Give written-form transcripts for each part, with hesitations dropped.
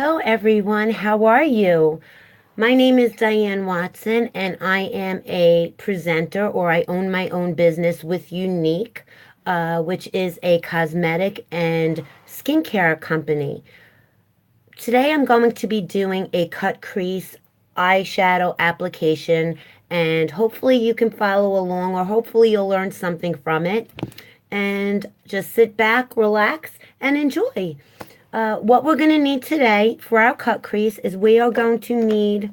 Hello everyone, how are you? My name is Diane Watson and I am a presenter, or I own my own business with Unique, which is a cosmetic and skincare company. Today I'm going to be doing a cut crease eyeshadow application, and hopefully you can follow along, or hopefully you'll learn something from it. And just sit back, relax, and enjoy. What we're going to need today for our cut crease is we are going to need,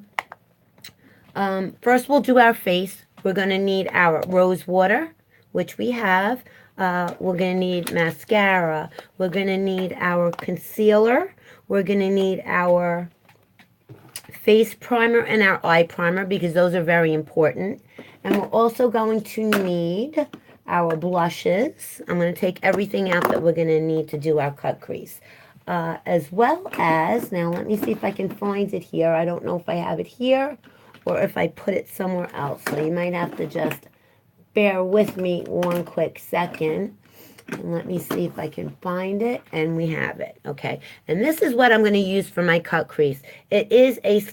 first we'll do our face. We're going to need our rose water, which we have. We're going to need mascara. We're going to need our concealer. We're going to need our face primer and our eye primer, because those are very important. And we're also going to need our blushes. I'm going to take everything out that we're going to need to do our cut crease. As well as, now let me see if I can find it here. I don't know if I have it here or if I put it somewhere else. So you might have to just bear with me one quick second. And let me see if I can find it. And we have it. Okay. And this is what I'm going to use for my cut crease. It is a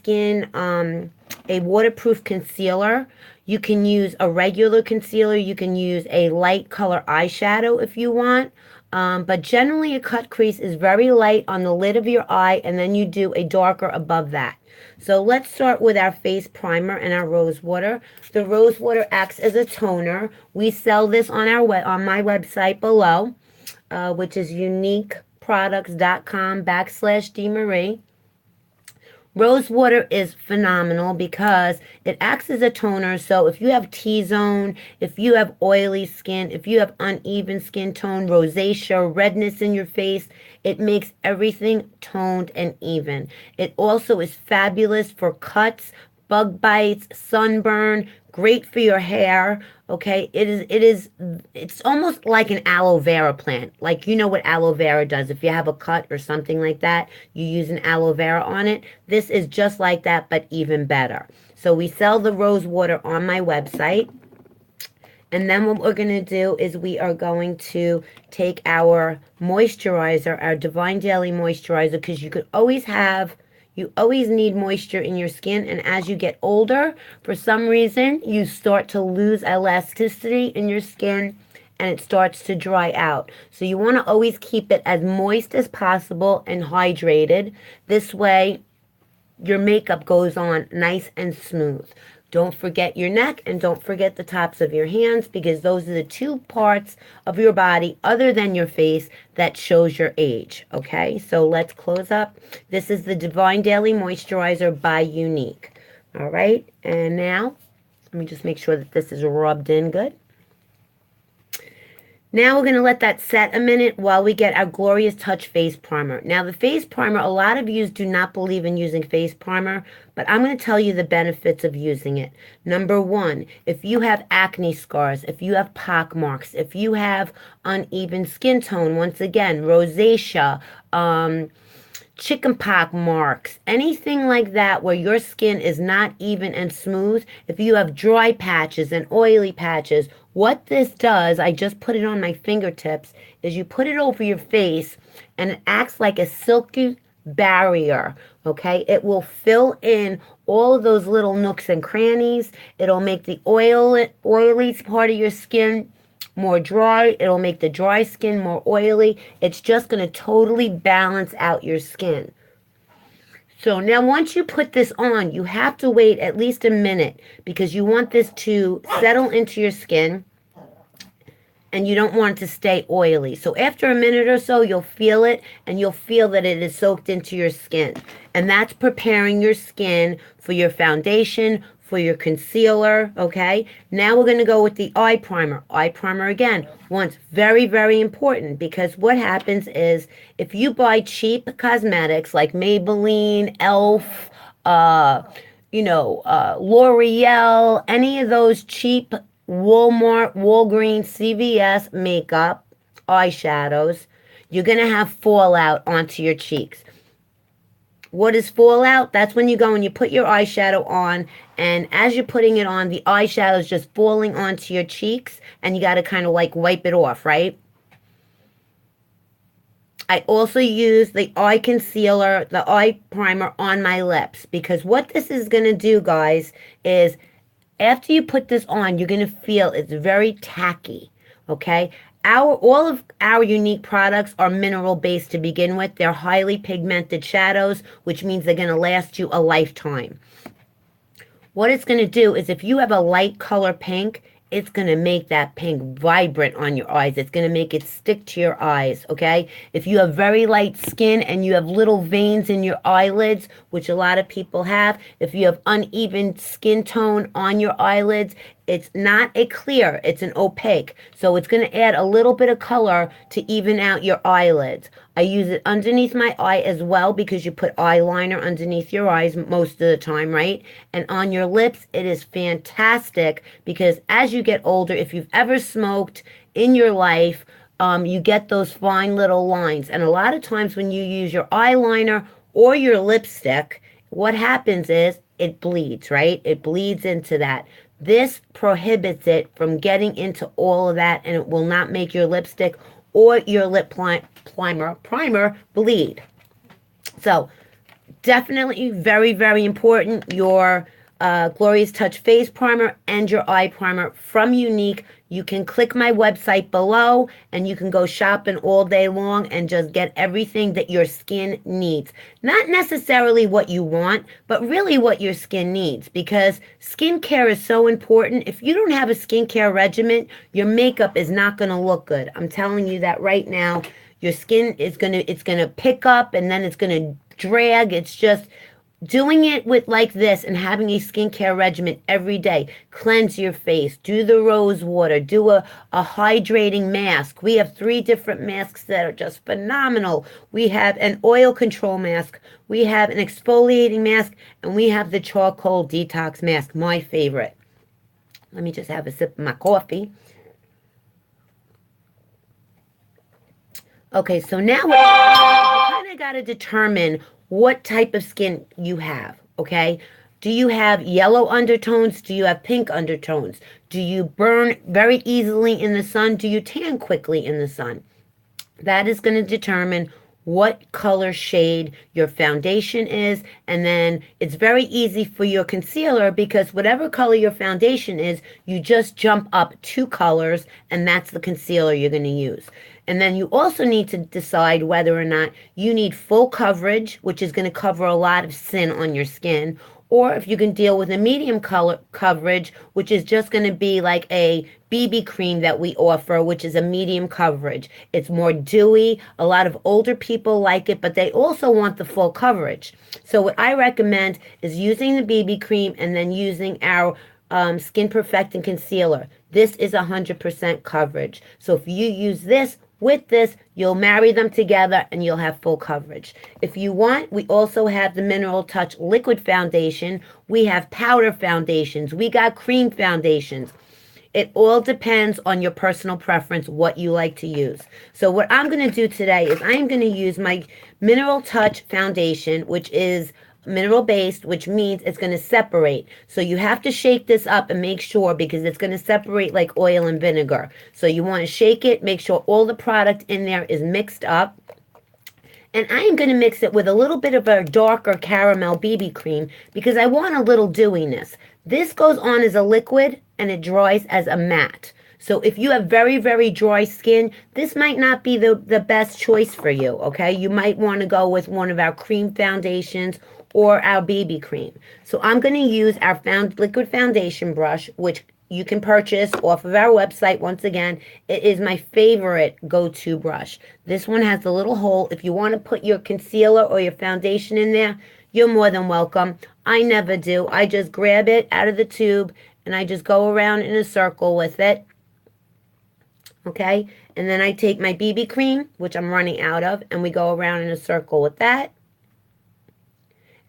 a waterproof concealer. You can use a regular concealer. You can use a light color eyeshadow if you want. But generally a cut crease is very light on the lid of your eye, and then you do a darker above that. So let's start with our face primer and our rose water. The rose water acts as a toner. We sell this on my website below, which is uniqueproducts.com/DMarie. Rose water is phenomenal because it acts as a toner. So if you have T-zone, if you have oily skin, if you have uneven skin tone, rosacea, redness in your face, it makes everything toned and even. It also is fabulous for cuts, bug bites, sunburn, great for your hair. Okay, it's almost like an aloe vera plant. Like, you know what aloe vera does. If you have a cut or something like that, you use an aloe vera on it. This is just like that, but even better. So we sell the rose water on my website. And then what we're going to do is we are going to take our moisturizer, our Divine Daily Moisturizer, because you always need moisture in your skin, and as you get older, for some reason, you start to lose elasticity in your skin, and it starts to dry out. So you want to always keep it as moist as possible and hydrated. This way, your makeup goes on nice and smooth. Don't forget your neck, and don't forget the tops of your hands, because those are the two parts of your body other than your face that shows your age. Okay, so let's close up. This is the Divine Daily Moisturizer by Unique. All right, and now let me just make sure that this is rubbed in good. Now we're going to let that set a minute while we get our Glorious Touch face primer. Now the face primer, a lot of you do not believe in using face primer, but I'm going to tell you the benefits of using it. Number one, if you have acne scars, if you have pock marks, if you have uneven skin tone, once again, rosacea, chickenpox marks, anything like that where your skin is not even and smooth, if you have dry patches and oily patches, what this does, I just put it on my fingertips, is you put it over your face and it acts like a silky barrier, okay? It will fill in all of those little nooks and crannies. It'll make the oily part of your skin more dry. It'll make the dry skin more oily. It's just going to totally balance out your skin. So now once you put this on, you have to wait at least a minute, because you want this to settle into your skin and you don't want it to stay oily. So after a minute or so, you'll feel it, and you'll feel that it is soaked into your skin. And that's preparing your skin for your foundation, for your concealer, okay? Now we're going to go with the eye primer. Eye primer, again, once very, very important, because what happens is if you buy cheap cosmetics like Maybelline, Elf, L'Oreal, any of those cheap Walmart, Walgreens, CVS makeup, eyeshadows, you're going to have fallout onto your cheeks. What is fallout? That's when you go and you put your eyeshadow on, and as you're putting it on, the eyeshadow is just falling onto your cheeks, and you got to kind of like wipe it off, right? I also use the eye concealer, the eye primer on my lips, because what this is going to do, guys, is after you put this on, you're going to feel it's very tacky, okay? All of our unique products are mineral based to begin with. They're highly pigmented shadows, which means they're going to last you a lifetime. What it's going to do is if you have a light color pink, it's going to make that pink vibrant on your eyes. It's going to make it stick to your eyes, okay? If you have very light skin and you have little veins in your eyelids, which a lot of people have, if you have uneven skin tone on your eyelids, it's not a clear, it's an opaque. So it's going to add a little bit of color to even out your eyelids. I use it underneath my eye as well because you put eyeliner underneath your eyes most of the time, right? And on your lips, it is fantastic because as you get older, if you've ever smoked in your life, you get those fine little lines. And a lot of times when you use your eyeliner or your lipstick, what happens is it bleeds, right? It bleeds into that. This prohibits it from getting into all of that, and it will not make your lipstick or your lip primer bleed. So definitely very, very important, your Glorious Touch Face Primer and your eye primer from Unique. You can click my website below and you can go shopping all day long and just get everything that your skin needs. Not necessarily what you want, but really what your skin needs, because skincare is so important. If you don't have a skincare regimen, your makeup is not going to look good. I'm telling you that right now. Your skin is it's gonna pick up and then it's gonna drag. It's just doing it with like this and having a skincare regimen every day. Cleanse your face, do the rose water, do a hydrating mask. We have 3 different masks that are just phenomenal. We have an oil control mask, we have an exfoliating mask, and we have the charcoal detox mask, my favorite. Let me just have a sip of my coffee. Okay, so now you kind of got to determine what type of skin you have, okay? Do you have yellow undertones? Do you have pink undertones? Do you burn very easily in the sun? Do you tan quickly in the sun? That is going to determine what color shade your foundation is, and then it's very easy for your concealer because whatever color your foundation is, you just jump up 2 colors, and that's the concealer you're going to use. And then you also need to decide whether or not you need full coverage, which is going to cover a lot of sin on your skin, or if you can deal with a medium color coverage, which is just going to be like a BB cream that we offer, which is a medium coverage. It's more dewy. A lot of older people like it, but they also want the full coverage. So what I recommend is using the BB cream and then using our Skin Perfecting Concealer. This is 100% coverage. So if you use this with this, you'll marry them together and you'll have full coverage. If you want, we also have the Mineral Touch Liquid Foundation. We have powder foundations. We got cream foundations. It all depends on your personal preference, what you like to use. So what I'm going to do today is I'm going to use my Mineral Touch Foundation, which is mineral based, which means it's going to separate. So you have to shake this up and make sure, because it's going to separate like oil and vinegar. So you want to shake it, make sure all the product in there is mixed up. And I am going to mix it with a little bit of a darker caramel BB cream because I want a little dewiness. This goes on as a liquid and it dries as a matte. So if you have very, very dry skin, this might not be the best choice for you, okay? You might want to go with one of our cream foundations or our BB cream. So I'm going to use our liquid foundation brush, which you can purchase off of our website. Once again, it is my favorite go-to brush. This one has a little hole. If you want to put your concealer or your foundation in there, you're more than welcome. I never do. I just grab it out of the tube and I just go around in a circle with it. Okay, and then I take my BB cream, which I'm running out of, and we go around in a circle with that.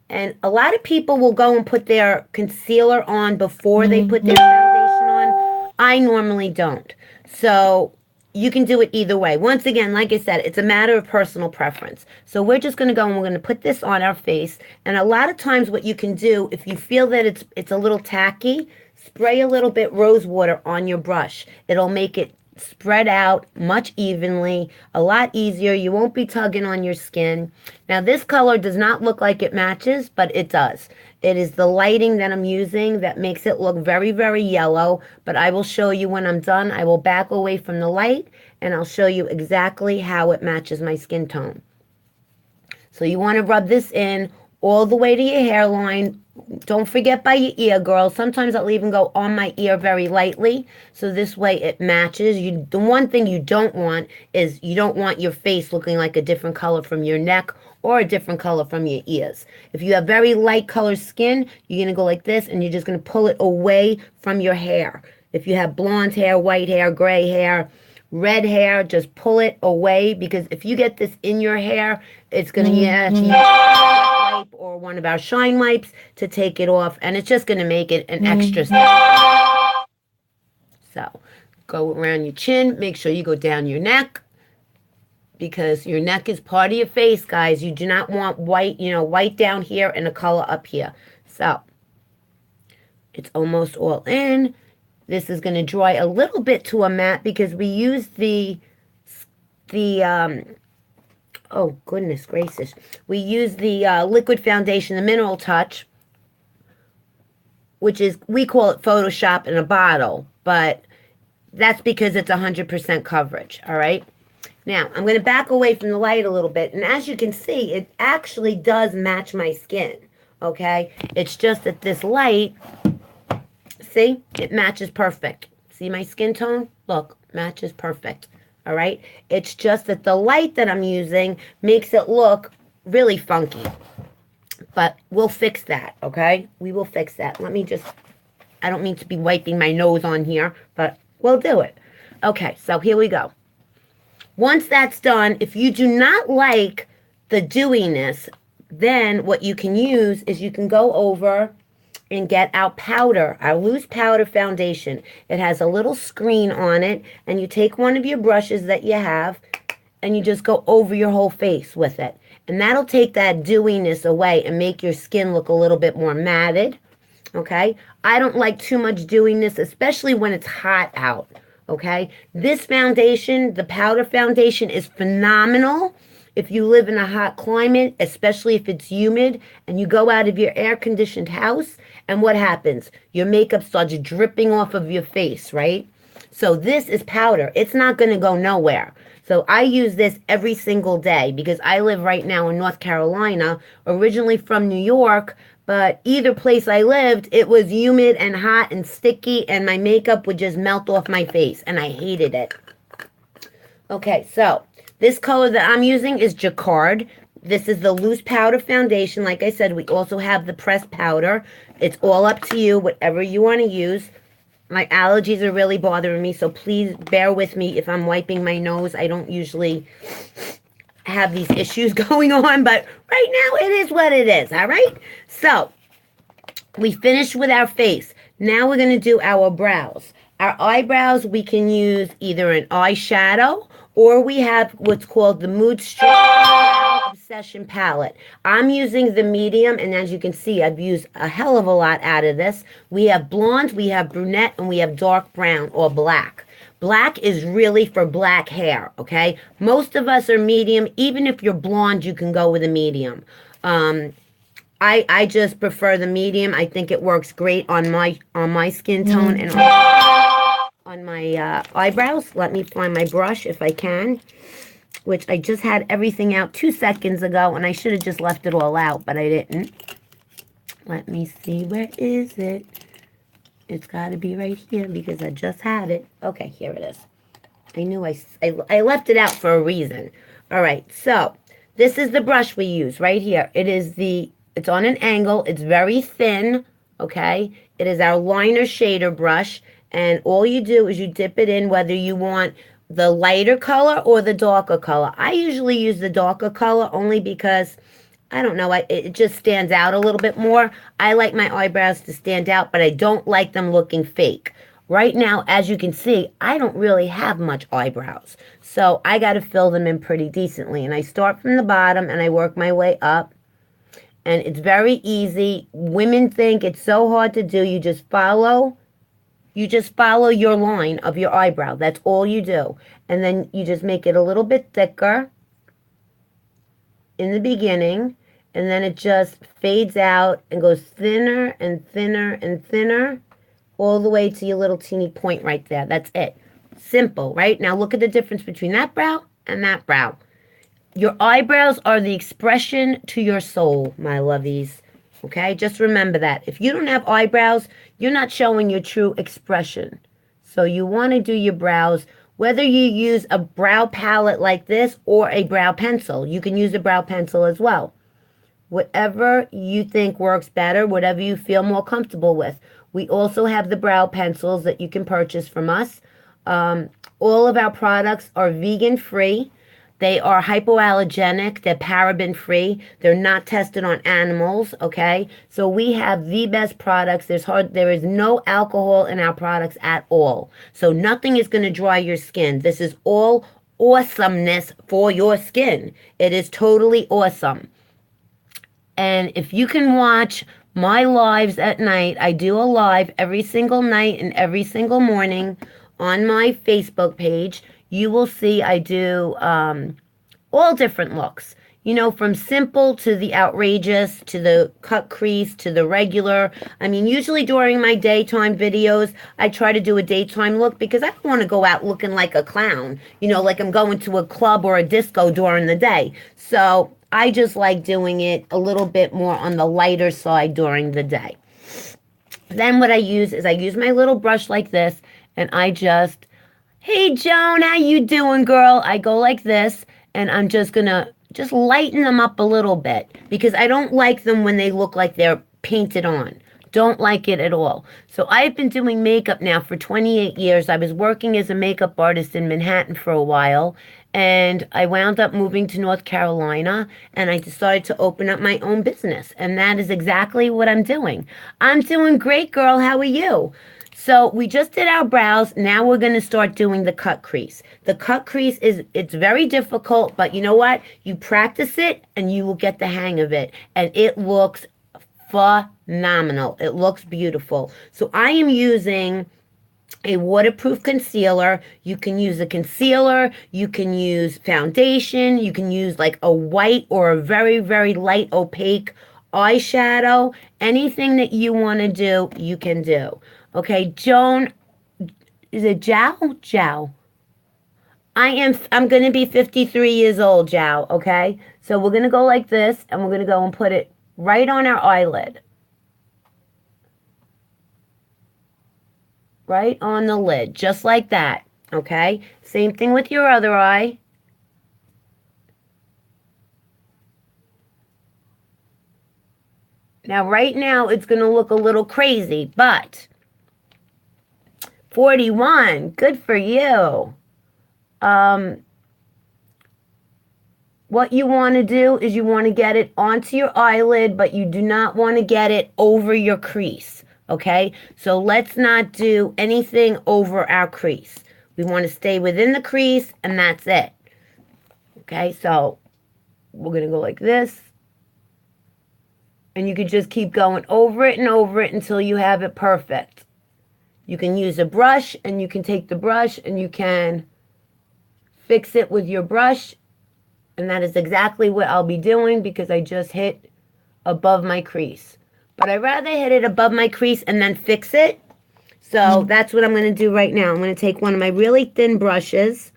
And a lot of people will go and put their concealer on before they put their foundation on. I normally don't. So you can do it either way. Once again, like I said, it's a matter of personal preference. So we're just going to go and we're going to put this on our face. And a lot of times what you can do, if you feel that it's a little tacky, spray a little bit rose water on your brush. It'll make it spread out much evenly, a lot easier. You won't be tugging on your skin. Now this color does not look like it matches, but it does. It is the lighting that I'm using that makes it look very, very yellow, but I will show you when I'm done. I will back away from the light and I'll show you exactly how it matches my skin tone. So you want to rub this in all the way to your hairline. Don't forget by your ear, girls. Sometimes I'll even go on my ear very lightly, so this way it matches. The one thing you don't want is you don't want your face looking like a different color from your neck or a different color from your ears. If you have very light colored skin, you're going to go like this, and you're just going to pull it away from your hair. If you have blonde hair, white hair, gray hair, red hair, just pull it away, because if you get this in your hair, it's going to use a wipe or one of our shine wipes to take it off, and it's just going to make it an extra step. So go around your chin, make sure you go down your neck, because your neck is part of your face, guys. You do not want white, white down here and a color up here. So it's almost all in. This is going to dry a little bit to a matte because we use oh goodness gracious, we use the liquid foundation, the Mineral Touch, which is, we call it Photoshop in a bottle, but that's because it's 100% coverage. All right, now I'm going to back away from the light a little bit, and as you can see, it actually does match my skin. Okay, it's just that this light, see, it matches perfect. See my skin tone? Look, matches perfect. All right? It's just that the light that I'm using makes it look really funky. But we'll fix that, okay? We will fix that. Let me just, I don't mean to be wiping my nose on here, but we'll do it. Okay, so here we go. Once that's done, if you do not like the dewiness, then what you can use is you can go over and get our powder, our loose powder foundation. It has a little screen on it, and you take one of your brushes that you have, and you just go over your whole face with it. And that'll take that dewiness away and make your skin look a little bit more matted, okay? I don't like too much dewiness, especially when it's hot out, okay? This foundation, the powder foundation, is phenomenal if you live in a hot climate, especially if it's humid, and you go out of your air-conditioned house, and what happens? Your makeup starts dripping off of your face, right? So this is powder. It's not going to go nowhere. So I use this every single day because I live right now in North Carolina, originally from New York, but either place I lived, it was humid and hot and sticky, and my makeup would just melt off my face, and I hated it. Okay, so this color that I'm using is Jacquard. This is the loose powder foundation. Like I said, we also have the pressed powder. It's all up to you, whatever you want to use. My allergies are really bothering me, so please bear with me if I'm wiping my nose. I don't usually have these issues going on, but right now it is what it is, all right? So, we finished with our face. Now we're going to do our brows. Our eyebrows, we can use either an eyeshadow, or we have what's called the Mood Obsession palette. I'm using the medium, and as you can see, I've used a hell of a lot out of this. We have blonde, we have brunette, and we have dark brown or black. Black is really for black hair, okay? Most of us are medium. Even if you're blonde, you can go with a medium. I just prefer the medium. I think it works great on my skin tone and on my eyebrows. Let me find my brush if I can, which I just had everything out 2 seconds ago, and I should have just left it all out, but I didn't. Let me see, where is it? It's got to be right here because I just had it. Okay, here it is. I knew I left it out for a reason. All right, so this is the brush we use right here. It's on an angle. It's very thin, okay? It is our liner shader brush. And all you do is you dip it in whether you want the lighter color or the darker color. I usually use the darker color only because, I don't know, it just stands out a little bit more. I like my eyebrows to stand out, but I don't like them looking fake. Right now, as you can see, I don't really have much eyebrows. So I got to fill them in pretty decently. And I start from the bottom and I work my way up. And it's very easy. Women think it's so hard to do. You just follow you just follow your line of your eyebrow. That's all you do. And then you just make it a little bit thicker in the beginning, and then it just fades out and goes thinner and thinner and thinner all the way to your little teeny point right there. That's it. Simple, right? Now look at the difference between that brow and that brow. Your eyebrows are the expression to your soul, my lovies. Okay? Just remember that. If you don't have eyebrows, you're not showing your true expression. So you want to do your brows, whether you use a brow palette like this or a brow pencil. You can use a brow pencil as well. Whatever you think works better, whatever you feel more comfortable with. We also have the brow pencils that you can purchase from us. All of our products are vegan-free. They are hypoallergenic. They're paraben-free. They're not tested on animals, okay? So we have the best products. There is no alcohol in our products at all. So nothing is going to dry your skin. This is all awesomeness for your skin. It is totally awesome. And if you can watch my lives at night, I do a live every single night and every single morning on my Facebook page. You will see I do all different looks. You know, from simple to the outrageous, to the cut crease, to the regular. I mean, usually during my daytime videos, I try to do a daytime look because I don't want to go out looking like a clown. You know, like I'm going to a club or a disco during the day. So I just like doing it a little bit more on the lighter side during the day. Then what I use is I use my little brush like this, and I just, hey Joan, how you doing, girl? I go like this, and I'm just gonna just lighten them up a little bit because I don't like them when they look like they're painted on. Don't like it at all. So I've been doing makeup now for 28 years. I was working as a makeup artist in Manhattan for a while, and I wound up moving to North Carolina, and I decided to open up my own business, and that is exactly what I'm doing. I'm doing great, girl. How are you? So we just did our brows. Now we're going to start doing the cut crease. The cut crease it's very difficult, but you know what? You practice it and you will get the hang of it. And it looks phenomenal. It looks beautiful. So I am using a waterproof concealer. You can use a concealer. You can use foundation. You can use like a white or a very, very light opaque eyeshadow. Anything that you want to do, you can do. Okay, Joan, is it Jow? Jow. I'm going to be 53 years old, Jow, okay? So we're going to go like this, and we're going to go and put it right on our eyelid. Right on the lid, just like that, okay? Same thing with your other eye. Now, right now, it's going to look a little crazy, but 41, good for you. What you want to do is you want to get it onto your eyelid, but you do not want to get it over your crease, okay? So let's not do anything over our crease. We want to stay within the crease, and that's it. Okay, so we're going to go like this. And you can just keep going over it and over it until you have it perfect. You can use a brush, and you can take the brush, and you can fix it with your brush. And that is exactly what I'll be doing because I just hit above my crease. But I'd rather hit it above my crease and then fix it. So that's what I'm going to do right now. I'm going to take one of my really thin brushes.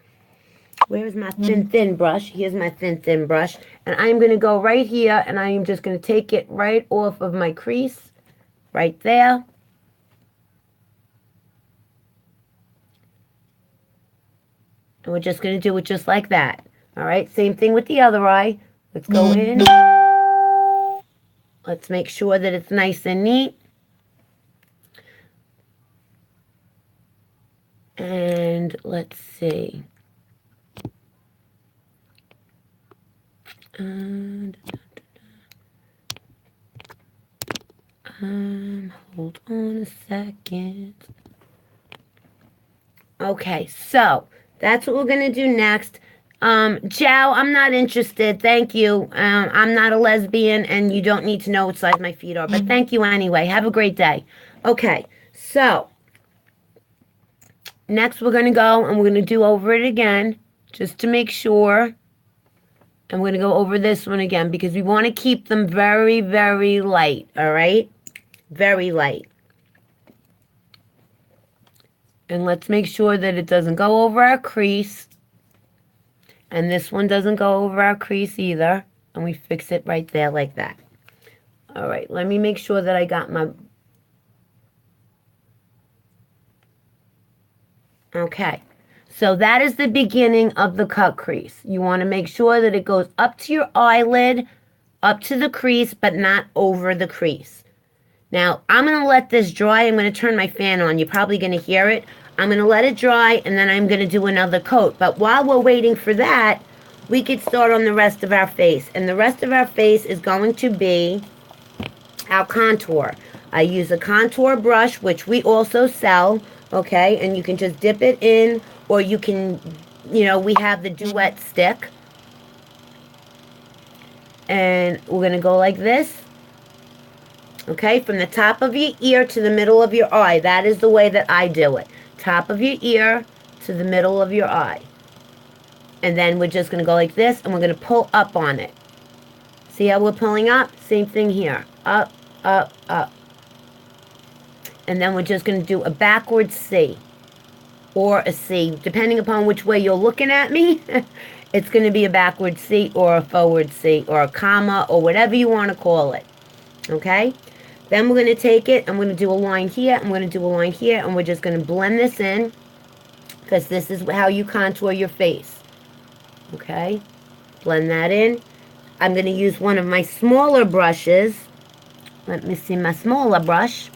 Where's my thin brush? Here's my thin brush. And I'm going to go right here, and I am just going to take it right off of my crease. Right there. And we're just going to do it just like that. All right, same thing with the other eye. Let's go in. Let's make sure that it's nice and neat. And let's see. Hold on a second. Okay, so that's what we're going to do next. Jow, I'm not interested. Thank you. I'm not a lesbian, and you don't need to know what size my feet are. But thank you anyway. Have a great day. Okay, so Next, we're going to go and we're going to do over it again, just to make sure. And we're going to go over this one again because we want to keep them very, very light, all right? Very light. And let's make sure that it doesn't go over our crease. And this one doesn't go over our crease either. And we fix it right there like that. All right, let me make sure that I got my... Okay. So that is the beginning of the cut crease. You want to make sure that it goes up to your eyelid, up to the crease, but not over the crease. Now, I'm going to let this dry. I'm going to turn my fan on. You're probably going to hear it. I'm going to let it dry, and then I'm going to do another coat. But while we're waiting for that, we could start on the rest of our face. And the rest of our face is going to be our contour. I use a contour brush, which we also sell, okay? And you can just dip it in, or you can, you know, we have the duet stick. And we're going to go like this. Okay, from the top of your ear to the middle of your eye. That is the way that I do it. Top of your ear to the middle of your eye. And then we're just going to go like this, and we're going to pull up on it. See how we're pulling up? Same thing here. Up, up, up. And then we're just going to do a backward C. Or a C. Depending upon which way you're looking at me, it's going to be a backward C or a forward C or a comma or whatever you want to call it. Okay? Then we're going to take it, I'm going to do a line here, I'm going to do a line here, and we're just going to blend this in, because this is how you contour your face. Okay? Blend that in. I'm going to use one of my smaller brushes. Let me see my smaller brush.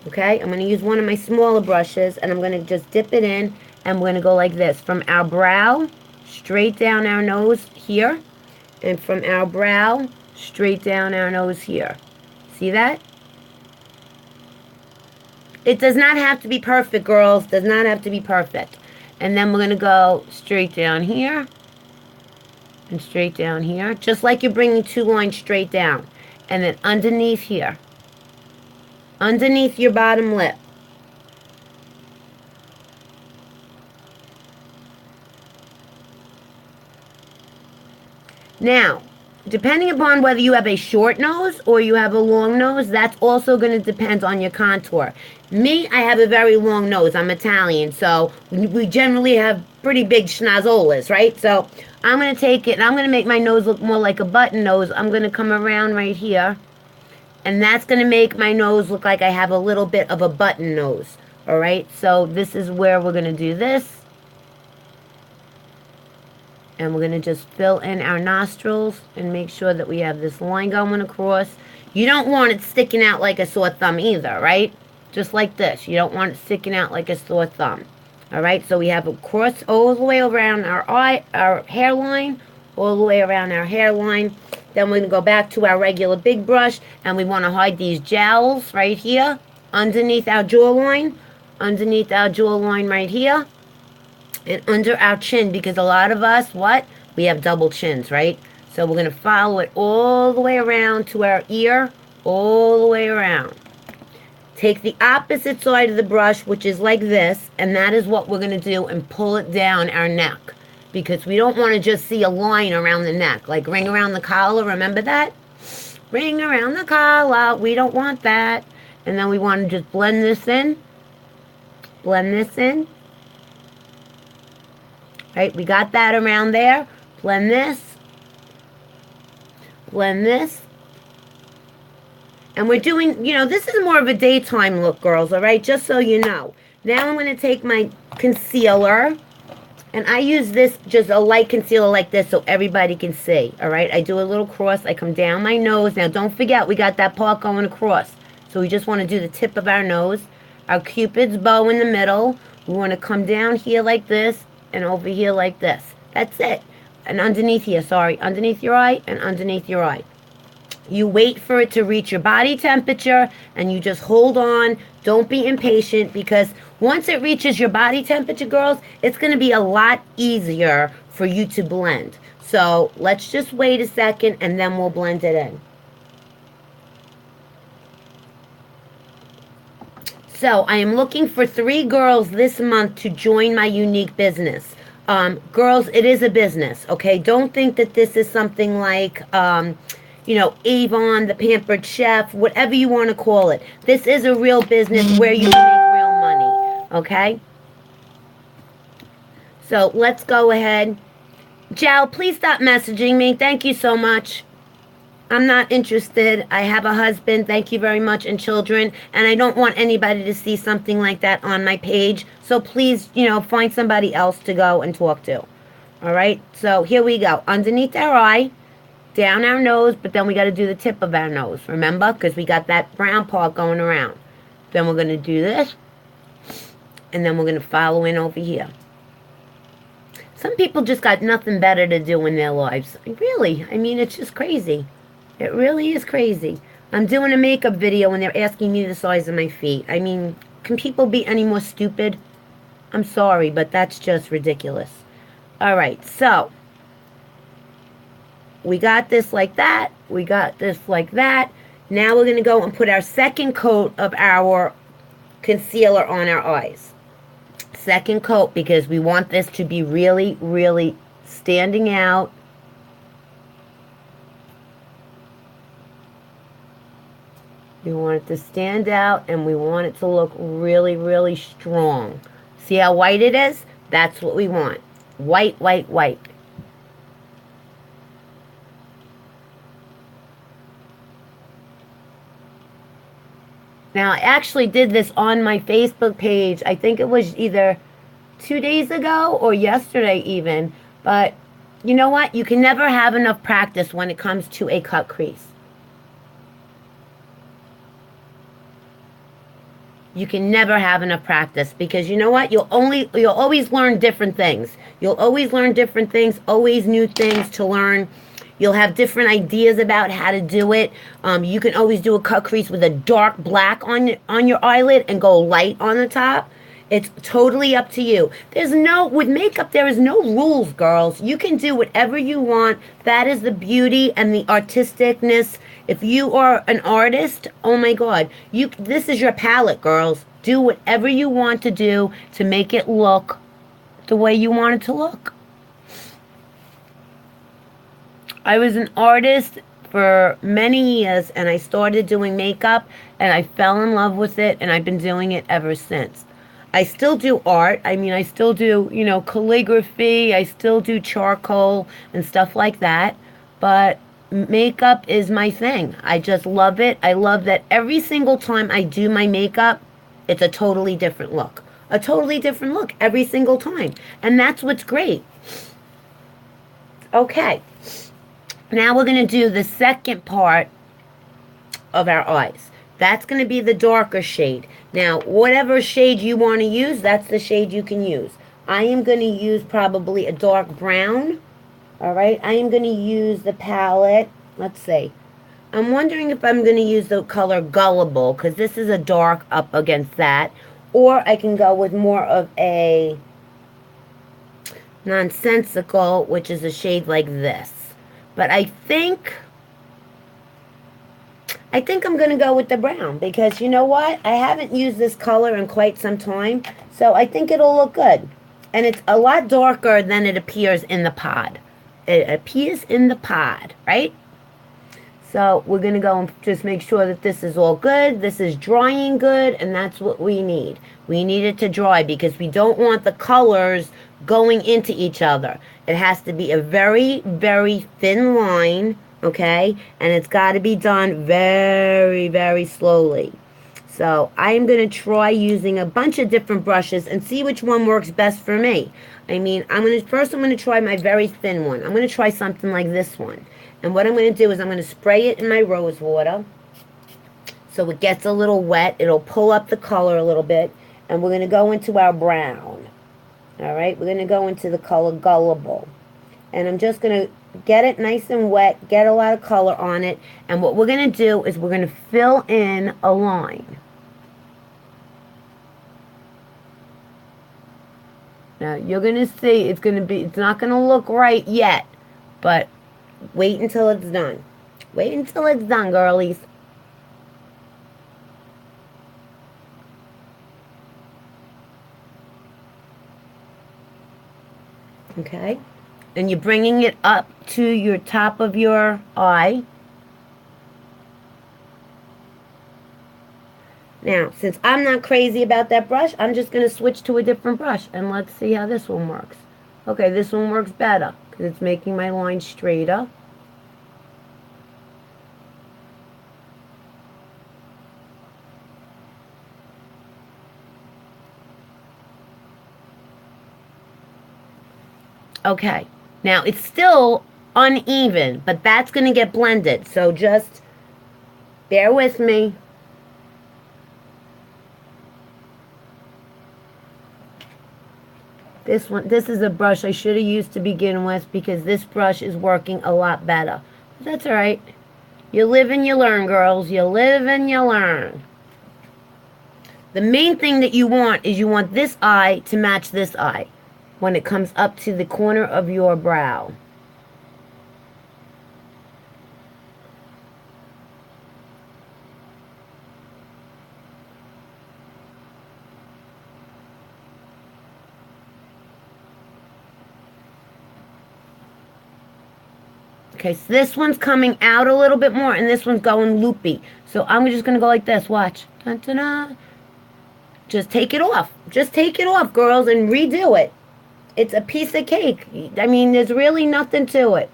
Okay? I'm going to use one of my smaller brushes, and I'm going to just dip it in, and we're going to go like this. From our brow, straight down our nose here, and from our brow, straight down our nose here. See that? It does not have to be perfect, girls. Does not have to be perfect. And then we're going to go straight down here. And straight down here. Just like you're bringing two lines straight down. And then underneath here. Underneath your bottom lip. Now, depending upon whether you have a short nose or you have a long nose, that's also going to depend on your contour. Me, I have a very long nose. I'm Italian, so we generally have pretty big schnozolas, right? So I'm going to take it, and I'm going to make my nose look more like a button nose. I'm going to come around right here, and that's going to make my nose look like I have a little bit of a button nose, all right? So this is where we're going to do this. And we're going to just fill in our nostrils and make sure that we have this line going across. You don't want it sticking out like a sore thumb either, right? Just like this. You don't want it sticking out like a sore thumb. All right, so we have a cross all the way around our eye, our hairline, all the way around our hairline. Then we're going to go back to our regular big brush, and we want to hide these jowls right here underneath our jawline. Underneath our jawline right here. And under our chin, because a lot of us, what? We have double chins, right? So we're going to follow it all the way around to our ear, all the way around. Take the opposite side of the brush, which is like this, and that is what we're going to do, and pull it down our neck. Because we don't want to just see a line around the neck, like ring around the collar, remember that? Ring around the collar, we don't want that. And then we want to just blend this in. Blend this in. Right, we got that around there. Blend this. Blend this. And we're doing, you know, this is more of a daytime look, girls, all right? Just so you know. Now I'm going to take my concealer. And I use this, just a light concealer like this so everybody can see, all right? I do a little cross. I come down my nose. Now, don't forget, we got that part going across. So we just want to do the tip of our nose. Our Cupid's bow in the middle. We want to come down here like this. And over here like this. That's it. And underneath here, sorry. Underneath your eye and underneath your eye. You wait for it to reach your body temperature, and you just hold on. Don't be impatient, because once it reaches your body temperature, girls, it's going to be a lot easier for you to blend. So let's just wait a second, and then we'll blend it in. So I am looking for 3 girls this month to join my unique business. Girls, it is a business, okay? Don't think that this is something like, Avon, the Pampered Chef, whatever you want to call it. This is a real business where you can make real money, okay? So let's go ahead. Jal, please stop messaging me. Thank you so much. I'm not interested. I have a husband, thank you very much, and children, and I don't want anybody to see something like that on my page. So please, find somebody else to go and talk to. All right? So here we go. Underneath our eye, down our nose, but then we got to do the tip of our nose. Remember? Because we got that brown part going around. Then we're going to do this, and then we're going to follow in over here. Some people just got nothing better to do in their lives. Really. I mean, it's just crazy. It really is crazy. I'm doing a makeup video and they're asking me the size of my feet. I mean, can people be any more stupid? I'm sorry, but that's just ridiculous. Alright, so we got this like that. We got this like that. Now we're going to go and put our second coat of our concealer on our eyes. Second coat, because we want this to be really, really standing out. We want it to stand out, and we want it to look really, really strong. See how white it is? That's what we want. White, white, white. Now, I actually did this on my Facebook page. I think it was either 2 days ago or yesterday even. But you know what? You can never have enough practice when it comes to a cut crease. You can never have enough practice, because you know what? You'll always learn different things. You'll always learn different things, always new things to learn. You'll have different ideas about how to do it. You can always do a cut crease with a dark black on your eyelid and go light on the top. It's totally up to you. With makeup, there is no rules, girls. You can do whatever you want. That is the beauty and the artisticness. If you are an artist, oh my God, this is your palette, girls. Do whatever you want to do to make it look the way you want it to look. I was an artist for many years, and I started doing makeup, and I fell in love with it, and I've been doing it ever since. I still do art. I mean, I still do, calligraphy. I still do charcoal and stuff like that. But makeup is my thing. I just love it. I love that every single time I do my makeup, it's a totally different look. A totally different look every single time. And that's what's great. Okay. Now we're going to do the second part of our eyes. That's going to be the darker shade. Now, whatever shade you want to use, that's the shade you can use. I am going to use probably a dark brown. Alright, I am going to use the palette. Let's see. I'm wondering if I'm going to use the color Gullible, because this is a dark up against that. Or I can go with more of a Nonsensical, which is a shade like this. But I think I'm going to go with the brown, because you know what? I haven't used this color in quite some time, so I think it'll look good. And it's a lot darker than it appears in the pod. It appears in the pod, right? So we're going to go and just make sure that this is all good. This is drying good, and that's what we need. We need it to dry, because we don't want the colors going into each other. It has to be a very, very thin line, okay? And it's got to be done very, very slowly. So I am going to try using a bunch of different brushes and see which one works best for me. I mean, first I'm going to try my very thin one. I'm going to try something like this one. And what I'm going to do is I'm going to spray it in my rose water so it gets a little wet. It'll pull up the color a little bit. And we're going to go into our brown. Alright, we're going to go into the color Gullible. And I'm just going to get it nice and wet, get a lot of color on it. And what we're going to do is we're going to fill in a line. Now, you're going to see it's not going to look right yet. But wait until it's done. Wait until it's done, girlies. Okay? And you're bringing it up to your top of your eye. Now, since I'm not crazy about that brush, I'm just going to switch to a different brush. And let's see how this one works. Okay, this one works better because it's making my line straighter. Okay, now it's still uneven, but that's going to get blended. So just bear with me. This is a brush I should have used to begin with because this brush is working a lot better. But that's all right. You live and you learn, girls. You live and you learn. The main thing that you want is you want this eye to match this eye when it comes up to the corner of your brow. Okay, so this one's coming out a little bit more, and this one's going loopy. So I'm just going to go like this. Watch. Dun, dun, dun. Just take it off. Just take it off, girls, and redo it. It's a piece of cake. I mean, there's really nothing to it.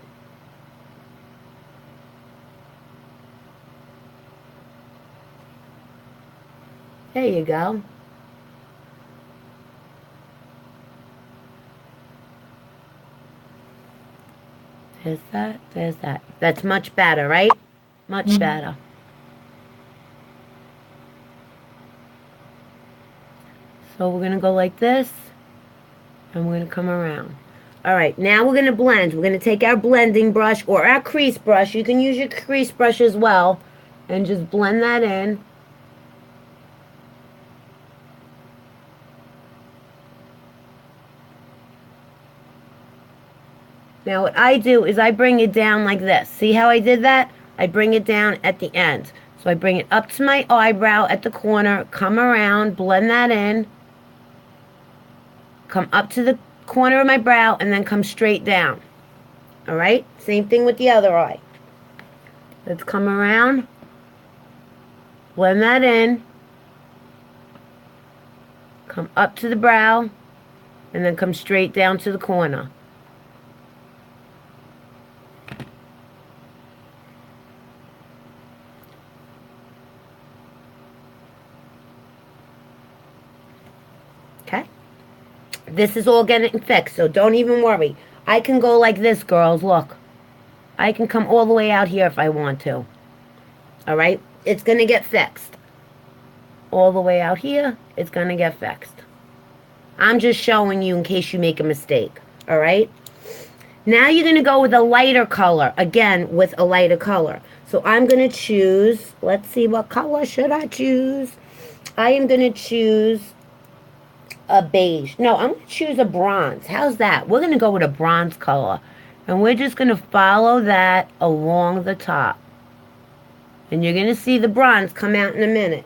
There you go. There's that. There's that. That's much better, right? Much better. So we're going to go like this. And we're going to come around. Alright, now we're going to blend. We're going to take our blending brush or our crease brush. You can use your crease brush as well. And just blend that in. Now what I do is I bring it down like this. See how I did that? I bring it down at the end. So I bring it up to my eyebrow at the corner, come around, blend that in, come up to the corner of my brow, and then come straight down. Alright? Same thing with the other eye. Let's come around, blend that in, come up to the brow, and then come straight down to the corner. Okay? This is all getting fixed, so don't even worry. I can go like this, girls, look. I can come all the way out here if I want to. Alright? It's going to get fixed. All the way out here, it's going to get fixed. I'm just showing you in case you make a mistake. Alright? Now you're going to go with a lighter color. Again, with a lighter color. So I'm going to choose, let's see, what color should I choose? I am going to choose a beige. No, I'm going to choose a bronze. How's that? We're going to go with a bronze color. And we're just going to follow that along the top. And you're going to see the bronze come out in a minute.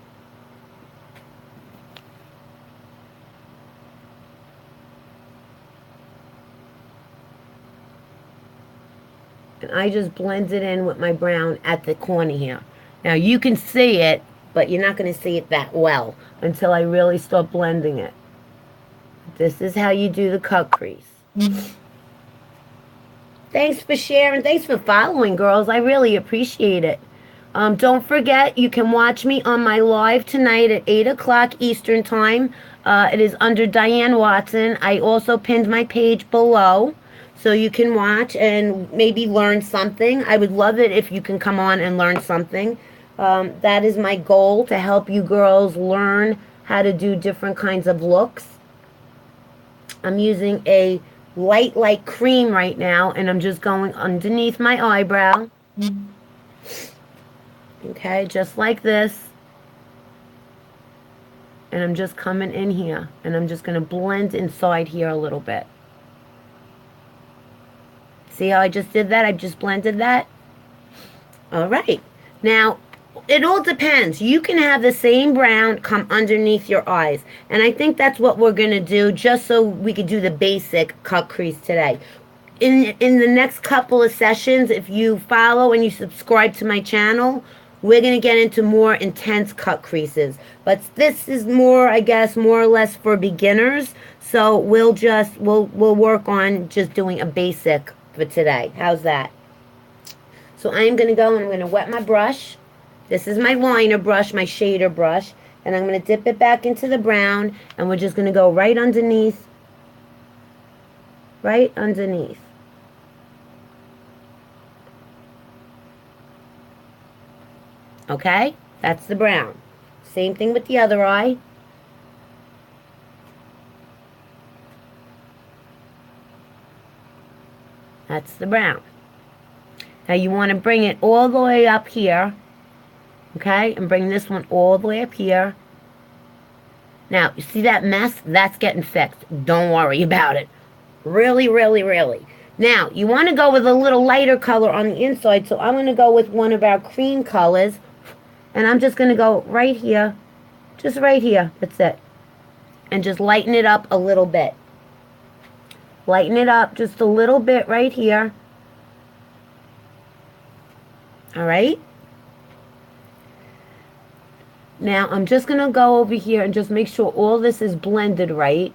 And I just blend it in with my brown at the corner here. Now you can see it, but you're not going to see it that well until I really start blending it. This is how you do the cut crease. Thanks for sharing. Thanks for following, girls. I really appreciate it. Don't forget, you can watch me on my live tonight at 8 o'clock Eastern Time. It is under Diane Watson. I also pinned my page below, so you can watch and maybe learn something. I would love it if you can come on and learn something. That is my goal, to help you girls learn how to do different kinds of looks. I'm using a light cream right now, and I'm just going underneath my eyebrow. Okay, just like this. And I'm just coming in here, and I'm just going to blend inside here a little bit. See how I just did that? I just blended that. All right. Now, It all depends. You can have the same brown come underneath your eyes. And I think that's what we're going to do just so we could do the basic cut crease today. In the next couple of sessions, if you follow and you subscribe to my channel, we're going to get into more intense cut creases. But this is more, I guess, more or less for beginners. So we'll work on just doing a basic for today. How's that? So I'm going to go and I'm going to wet my brush. This is my liner brush, my shader brush. And I'm going to dip it back into the brown. And we're just going to go right underneath. Right underneath. Okay? That's the brown. Same thing with the other eye. That's the brown. Now you want to bring it all the way up here. Okay? And bring this one all the way up here. Now, you see that mess? That's getting fixed. Don't worry about it. Really, really, really. Now, you want to go with a little lighter color on the inside, so I'm going to go with one of our cream colors. And I'm just going to go right here. Just right here. That's it. And just lighten it up a little bit. Lighten it up just a little bit right here. Alright? Now, I'm just going to go over here and just make sure all this is blended right.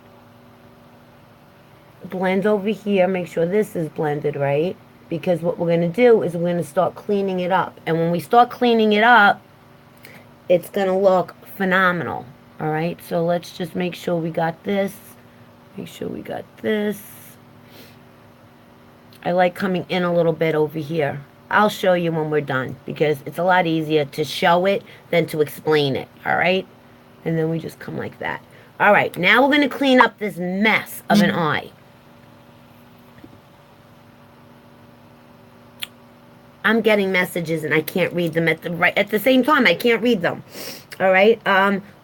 Blend over here. Make sure this is blended right. Because what we're going to do is we're going to start cleaning it up. And when we start cleaning it up, it's going to look phenomenal. Alright? So let's just make sure we got this. Make sure we got this. I like coming in a little bit over here. I'll show you when we're done because it's a lot easier to show it than to explain it, all right? And then we just come like that. All right, now we're going to clean up this mess of an eye. I'm getting messages and I can't read them at the same time. I can't read them. All right,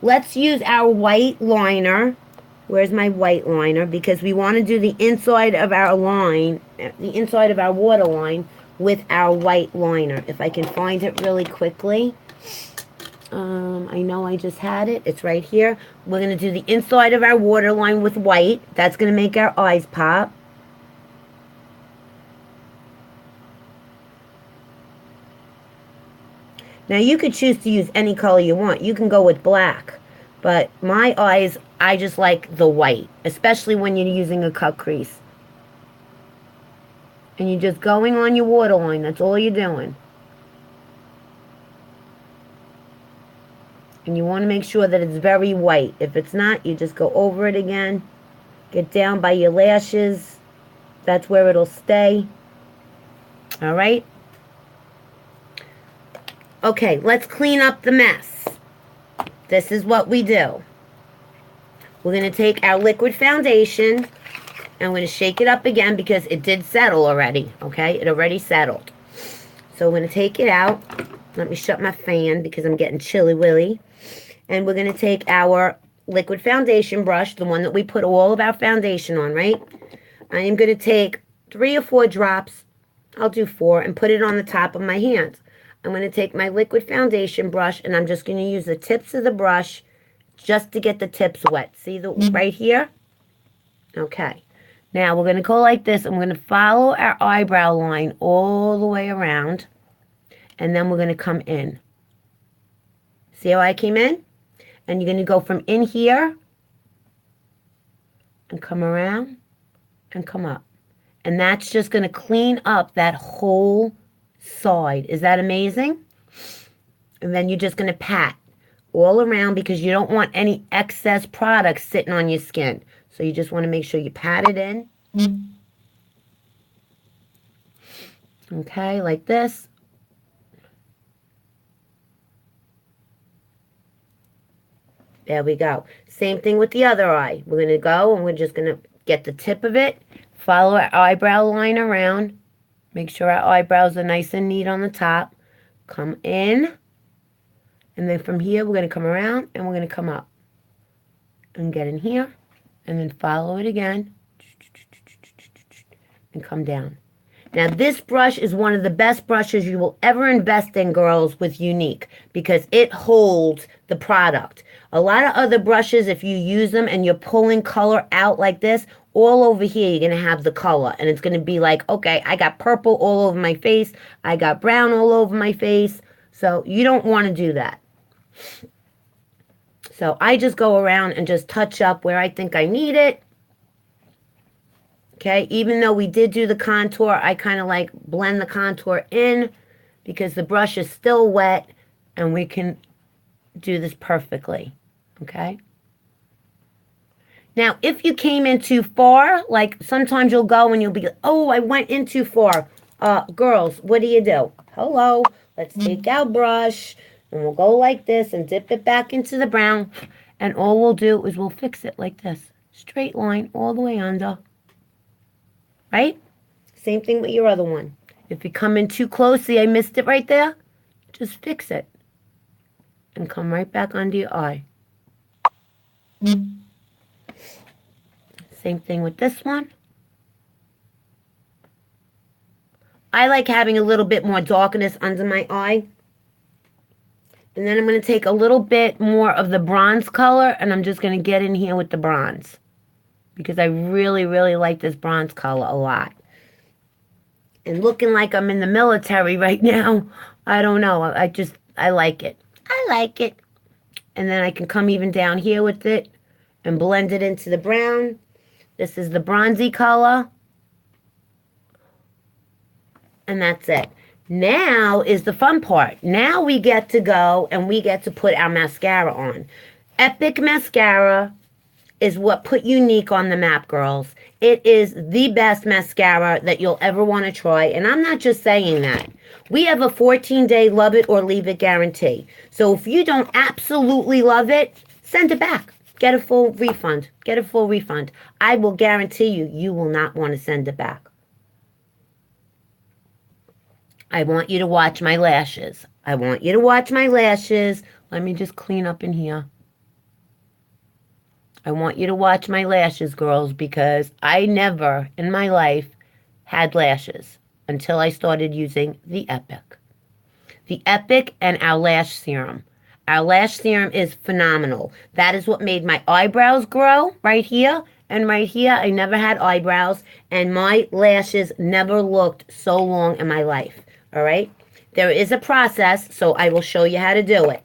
let's use our white liner. Where's my white liner? Because we want to do the inside of our line, the inside of our waterline with our white liner. If I can find it really quickly. I know I just had it. It's right here. We're going to do the inside of our waterline with white. That's going to make our eyes pop. Now you could choose to use any color you want. You can go with black. But my eyes, I just like the white. Especially when you're using a cut crease. And you're just going on your waterline. That's all you're doing. And you want to make sure that it's very white. If it's not, you just go over it again. Get down by your lashes. That's where it'll stay. Alright? Okay, let's clean up the mess. This is what we do. We're going to take our liquid foundation. I'm going to shake it up again because it did settle already, okay? It already settled. So we're going to take it out. Let me shut my fan because I'm getting chilly-willy. And we're going to take our liquid foundation brush, the one that we put all of our foundation on, right? I am going to take 3 or 4 drops. I'll do 4 and put it on the top of my hands. I'm going to take my liquid foundation brush and I'm just going to use the tips of the brush just to get the tips wet. See the right here? Okay. Now, we're going to go like this, and we're going to follow our eyebrow line all the way around, and then we're going to come in. See how I came in? And you're going to go from in here, and come around, and come up. And that's just going to clean up that whole side. Is that amazing? And then you're just going to pat all around because you don't want any excess product sitting on your skin. So you just want to make sure you pat it in. Okay, like this. There we go. Same thing with the other eye. We're going to go and we're just going to get the tip of it. Follow our eyebrow line around. Make sure our eyebrows are nice and neat on the top. Come in. And then from here, we're going to come around and we're going to come up. And get in here. And then follow it again. And come down. Now, this brush is one of the best brushes you will ever invest in, girls, with Unique, because it holds the product. A lot of other brushes, if you use them and you're pulling color out like this, all over here, you're going to have the color. And it's going to be like, okay, I got purple all over my face. I got brown all over my face. So you don't want to do that. So I just go around and just touch up where I think I need it. Okay, even though we did do the contour, I kind of like blend the contour in because the brush is still wet and we can do this perfectly. Okay. Now, if you came in too far, like sometimes you'll go and you'll be, oh, I went in too far. Girls, what do? Hello, let's take our brush and we'll go like this and dip it back into the brown. And all we'll do is we'll fix it like this. Straight line all the way under. Right? Same thing with your other one. If you come in too close, see I missed it right there? Just fix it. And come right back under your eye. Same thing with this one. I like having a little bit more darkness under my eye. And then I'm going to take a little bit more of the bronze color and I'm just going to get in here with the bronze. Because I really, really like this bronze color a lot. And looking like I'm in the military right now, I don't know. I like it. I like it. And then I can come even down here with it and blend it into the brown. This is the bronzy color. And that's it. Now is the fun part. Now we get to go and we get to put our mascara on. Epic Mascara is what put Unique on the map, girls. It is the best mascara that you'll ever want to try. And I'm not just saying that. We have a 14-day love it or leave it guarantee. So if you don't absolutely love it, send it back. Get a full refund. Get a full refund. I will guarantee you, you will not want to send it back. I want you to watch my lashes. I want you to watch my lashes. Let me just clean up in here. I want you to watch my lashes, girls, because I never in my life had lashes until I started using the Epic. The Epic and our lash serum. Our lash serum is phenomenal. That is what made my eyebrows grow right here and right here. I never had eyebrows, and my lashes never looked so long in my life. All right? There is a process, so I will show you how to do it.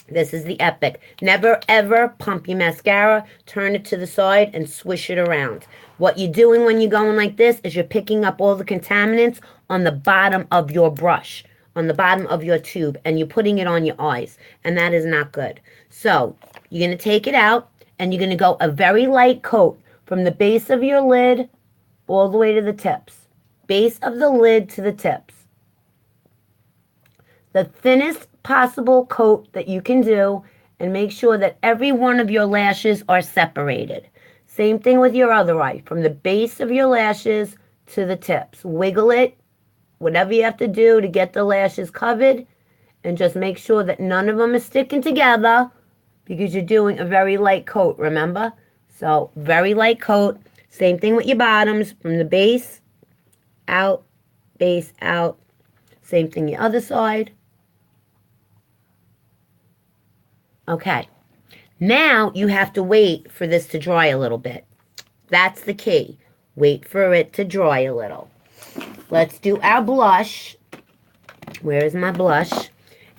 This is the Epic. Never, ever pump your mascara, turn it to the side, and swish it around. What you're doing when you're going like this is you're picking up all the contaminants on the bottom of your brush, on the bottom of your tube, and you're putting it on your eyes, and that is not good. So you're going to take it out, and you're going to go a very light coat from the base of your lid all the way to the tips. Base of the lid to the tips. The thinnest possible coat that you can do, and make sure that every one of your lashes are separated. Same thing with your other eye, from the base of your lashes to the tips. Wiggle it, whatever you have to do to get the lashes covered, and just make sure that none of them are sticking together because you're doing a very light coat, remember? So, very light coat. Same thing with your bottoms, from the base out, base out. Same thing your other side. Okay, now you have to wait for this to dry a little bit. That's the key. Wait for it to dry a little. Let's do our blush. Where is my blush?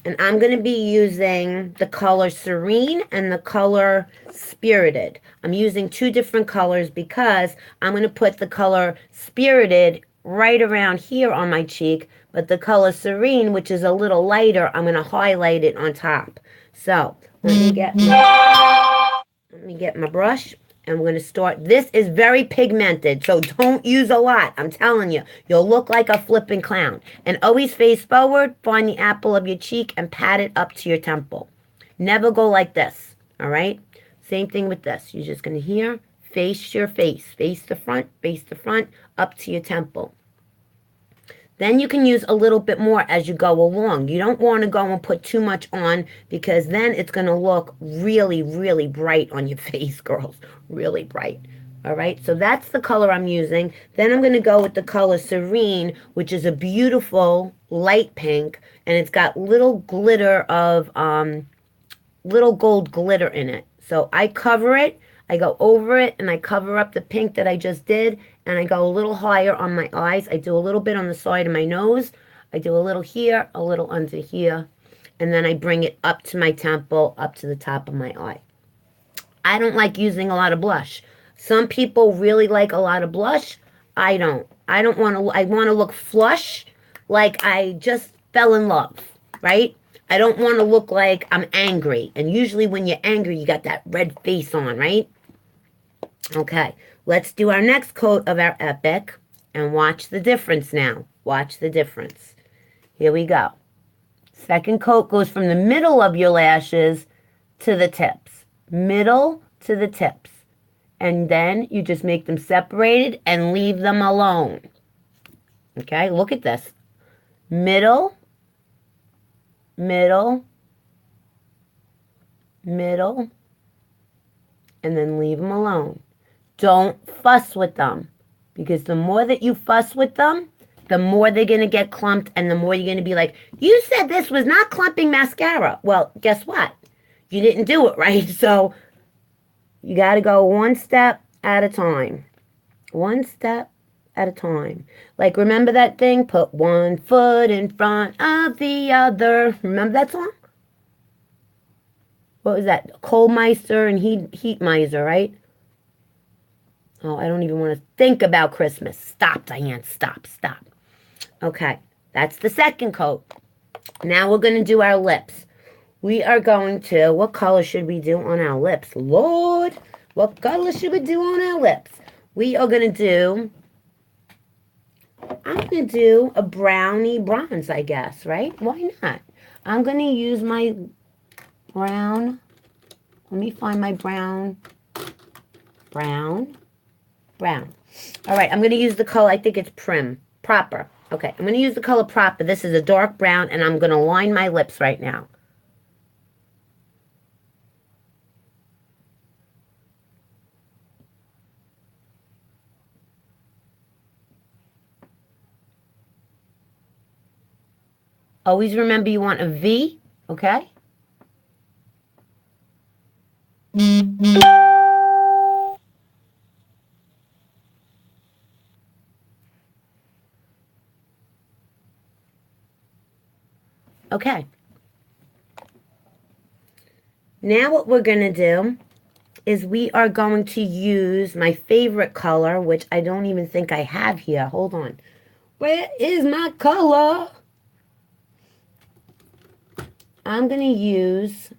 And I'm going to be using the color Serene and the color Spirited. I'm using two different colors because I'm going to put the color Spirited right around here on my cheek, but the color Serene, which is a little lighter, I'm going to highlight it on top. So, let me get my brush, and we're going to start. This is very pigmented, so don't use a lot. I'm telling you, you'll look like a flipping clown. And always face forward, find the apple of your cheek, and pat it up to your temple. Never go like this, all right? Same thing with this. You're just going to here, face your face. Face the front, up to your temple. Then you can use a little bit more as you go along. You don't want to go and put too much on because then it's going to look really, really bright on your face, girls. Really bright. All right, so that's the color I'm using. Then I'm going to go with the color Serene, which is a beautiful light pink, and it's got little glitter of, little gold glitter in it. So I cover it, I go over it, and I cover up the pink that I just did, and I go a little higher on my eyes. I do a little bit on the side of my nose. I do a little here, a little under here, and then I bring it up to my temple, up to the top of my eye. I don't like using a lot of blush. Some people really like a lot of blush. I don't. I don't want to, I want to look flush, like I just fell in love, right? I don't want to look like I'm angry. And usually when you're angry, you got that red face on, right? Okay, let's do our next coat of our Epic and watch the difference now. Watch the difference. Here we go. Second coat goes from the middle of your lashes to the tips. Middle to the tips. And then you just make them separated and leave them alone. Okay, look at this. Middle, middle, middle, and then leave them alone. Don't fuss with them, because the more that you fuss with them, the more they're going to get clumped, and the more you're going to be like, you said this was not clumping mascara. Well, guess what? You didn't do it right, so you got to go one step at a time. One step at a time. Like, remember that thing? Put one foot in front of the other. Remember that song? What was that? Cold Meister and Heat Miser, right? Oh, I don't even want to think about Christmas. Stop, Diane. Stop, stop. Okay, that's the second coat. Now we're going to do our lips. We are going to, what color should we do on our lips? Lord, what color should we do on our lips? We are going to do, I'm going to do a Brownie Bronze, I guess, right? Why not? I'm going to use my brown. Let me find my brown. Brown. All right, I'm going to use the color, I think it's Proper. Okay, I'm going to use the color Proper. This is a dark brown, and I'm going to line my lips right now. Always remember you want a V, okay? Okay. Now what we're going to do is we are going to use my favorite color, which I don't even think I have here. Hold on. Where is my color? I'm going to use,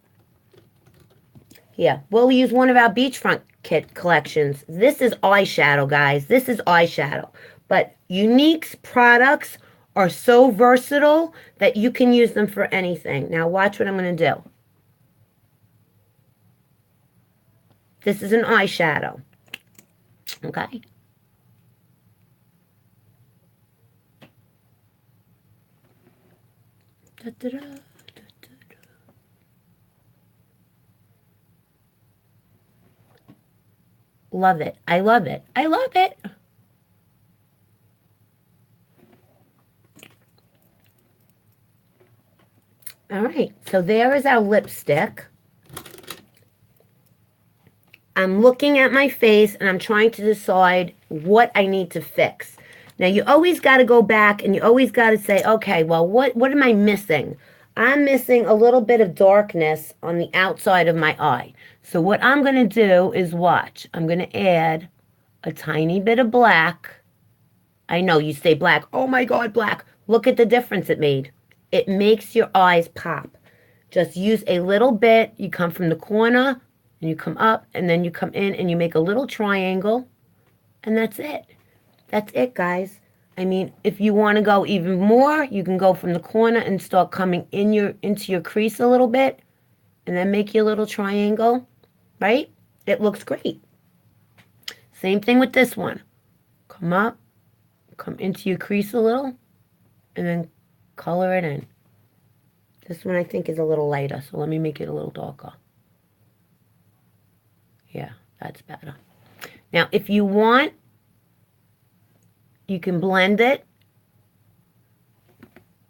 yeah, we'll use one of our beachfront kit collections. This is eyeshadow, guys. This is eyeshadow. But Unique's products are so versatile that you can use them for anything. Now watch what I'm going to do. This is an eyeshadow. Okay. Da-da-da. Love it. I love it. I love it. All right. So there is our lipstick. I'm looking at my face and I'm trying to decide what I need to fix. Now, you always got to go back and you always got to say, okay, well, what am I missing? I'm missing a little bit of darkness on the outside of my eye. So what I'm going to do is watch. I'm going to add a tiny bit of black. I know you say black. Oh my God, black. Look at the difference it made. It makes your eyes pop. Just use a little bit. You come from the corner and you come up and then you come in and you make a little triangle. And that's it. That's it, guys. I mean, if you want to go even more, you can go from the corner and start coming into your crease a little bit and then make your little triangle, right? It looks great. Same thing with this one. Come up, come into your crease a little, and then color it in. This one I think is a little lighter, so let me make it a little darker. Yeah, that's better. Now, if you want, you can blend it.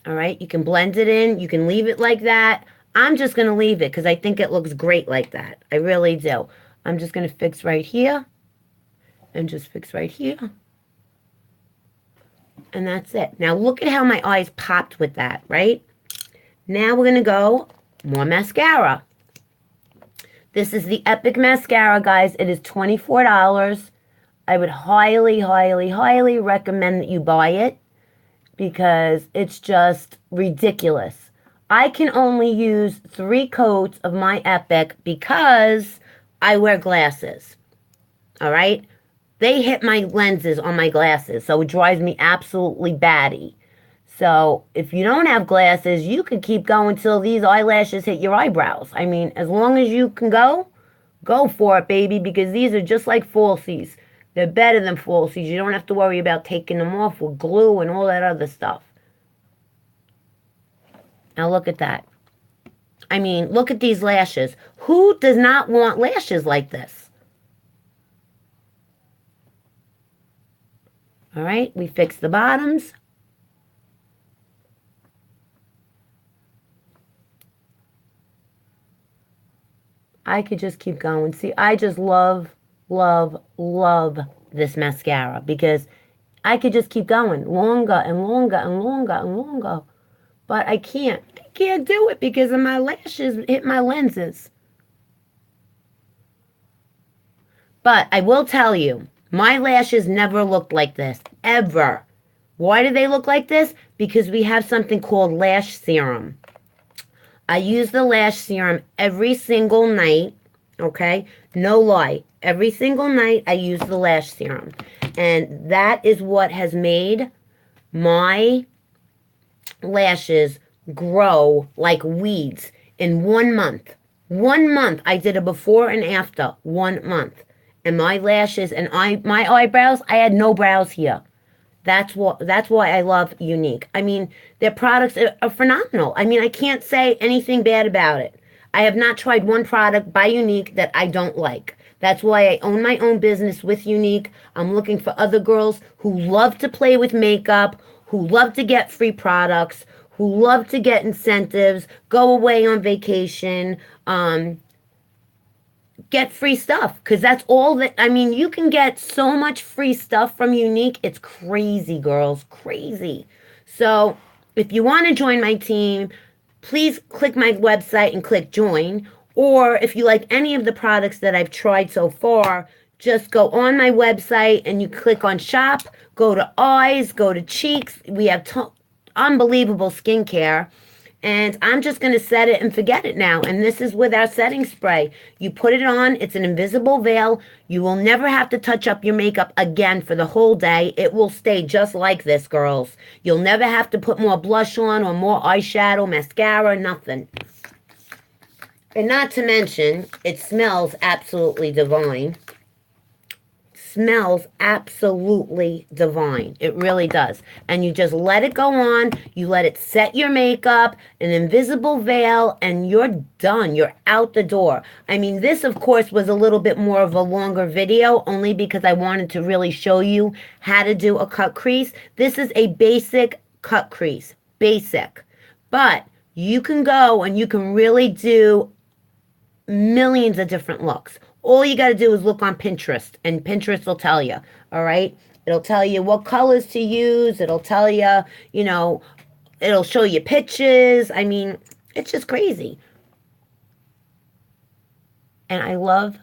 All right, you can blend it in. You can leave it like that. I'm just going to leave it because I think it looks great like that. I really do. I'm just going to fix right here and just fix right here. And that's it. Now, look at how my eyes popped with that, right? Now we're going to go more mascara. This is the Epic Mascara, guys. It is $24. I would highly, highly, highly recommend that you buy it because it's just ridiculous. I can only use 3 coats of my Epic because I wear glasses. All right? They hit my lenses on my glasses, so it drives me absolutely batty. So if you don't have glasses, you can keep going till these eyelashes hit your eyebrows. I mean, as long as you can go for it, baby, because these are just like falsies. They're better than falsies. You don't have to worry about taking them off with glue and all that other stuff. Now look at that. I mean, look at these lashes. Who does not want lashes like this? All right, we fixed the bottoms. I could just keep going. See, I just love, love, love this mascara because I could just keep going longer and longer and longer and longer. But I can't. I can't do it because of my lashes hit my lenses. But I will tell you, my lashes never looked like this, ever. Why do they look like this? Because we have something called lash serum. I use the lash serum every single night, okay? No lie. Every single night I use the lash serum. And that is what has made my lashes grow like weeds in 1 month. 1 month. I did a before and after. 1 month. And my lashes and my eyebrows, I had no brows here. That's why I love Unique. I mean, their products are phenomenal. I mean, I can't say anything bad about it. I have not tried one product by Unique that I don't like. That's why I own my own business with Unique. I'm looking for other girls who love to play with makeup, who love to get free products, who love to get incentives, go away on vacation, get free stuff, because that's all that, I mean, you can get so much free stuff from Unique. It's crazy, girls, crazy. So if you want to join my team, please click my website and click join. Or if you like any of the products that I've tried so far, just go on my website and you click on shop, go to eyes, go to cheeks. We have unbelievable skincare. And I'm just going to set it and forget it now. And this is with our setting spray. You put it on. It's an invisible veil. You will never have to touch up your makeup again for the whole day. It will stay just like this, girls. You'll never have to put more blush on or more eyeshadow, mascara, nothing. And not to mention, it smells absolutely divine. Smells absolutely divine. It really does. And you just let it go on. You let it set your makeup, an invisible veil, and you're done. You're out the door. I mean, this, of course, was a little bit more of a longer video, only because I wanted to really show you how to do a cut crease. This is a basic cut crease. Basic. But you can go and you can really do millions of different looks. All you got to do is look on Pinterest, and Pinterest will tell you, all right? It'll tell you what colors to use. It'll tell you, you know, it'll show you pictures. I mean, it's just crazy. And I love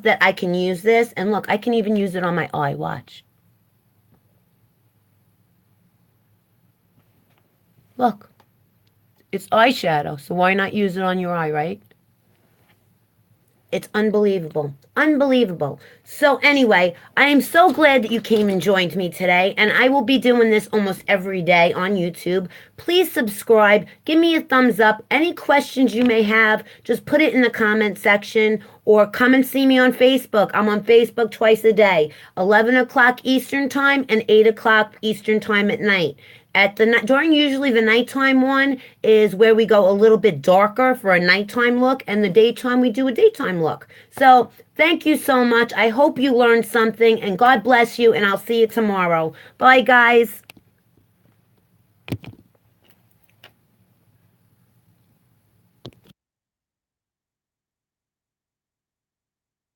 that I can use this. And look, I can even use it on my eye. Watch. Look. It's eyeshadow, so why not use it on your eye, right? It's unbelievable. Unbelievable. So anyway, I am so glad that you came and joined me today, and I will be doing this almost every day on YouTube. Please subscribe. Give me a thumbs up. Any questions you may have, just put it in the comment section, or come and see me on Facebook. I'm on Facebook twice a day, 11 o'clock Eastern Time and 8 o'clock Eastern Time at night. During usually the nighttime one is where we go a little bit darker for a nighttime look, and the daytime we do a daytime look. So thank you so much. I hope you learned something, and God bless you, and I'll see you tomorrow. Bye, guys.